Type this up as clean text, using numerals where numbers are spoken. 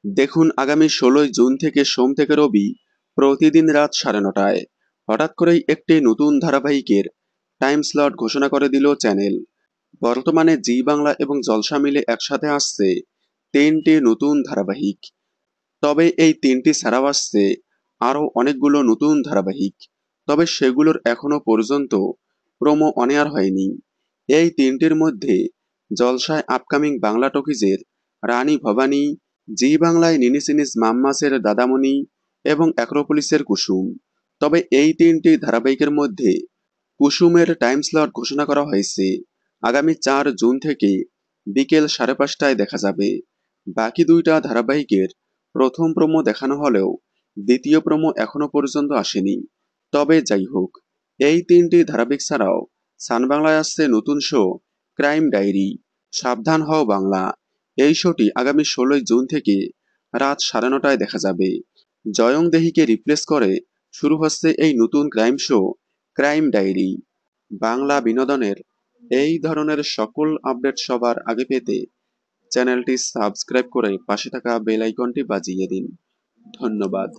দেখুন আগামী ১৬ই জুন থেকে সোম থেকে রবি প্রতিদিন রাত ৯:৩০টায় হঠাৎ করেই একটি নতুন ধারাবাহিকের টাইম স্লট ঘোষণা করে দিল চ্যানেল। বর্তমানে জি বাংলা এবং জলসা মিলে একসাথে আসছে ৩টি নতুন ধারাবাহিক। তবে এই ৩টি ছাড়াও আসছে আরও অনেকগুলো নতুন ধারাবাহিক। তবে সেগুলোর এখনো পর্যন্ত প্রোমো অন এয়ার হয়নি। এই ৩টির মধ্যে জলসায় আপকামিং বাংলা টকিজের রানী ভবানী, জি বাংলায় নিনি সিনিস মাম্মাসের দাদামণি এবং অ্যাক্রোপলিসের কুসুম। তবে এই ৩টি ধারাবাহিকের মধ্যে কুসুমের টাইম স্লট ঘোষণা করা হয়েছে আগামী ৪ জুন থেকে বিকেল ৫:৩০টায় দেখা যাবে। বাকি দুইটা ধারাবাহিকের প্রথম প্রোমো দেখানো হলেও দ্বিতীয় প্রোমো এখনো পর্যন্ত আসেনি। তবে যাই হোক, এই ৩টি ধারাবাহিক ছাড়াও সান বাংলায় আসছে নতুন শো ক্রাইম ডায়েরি, সাবধান হও বাংলা। এই শোটি আগামী ১৬ই জুন থেকে রাত ৯:৩০টায় দেখা যাবে। জয়ং দেহিকে রিপ্লেস করে শুরু হচ্ছে এই নতুন ক্রাইম শো ক্রাইম ডায়েরি। বাংলা বিনোদনের এই ধরনের সকল আপডেট সবার আগে পেতে চ্যানেলটি সাবস্ক্রাইব করে পাশে থাকা বেল আইকনটি বাজিয়ে দিন। ধন্যবাদ।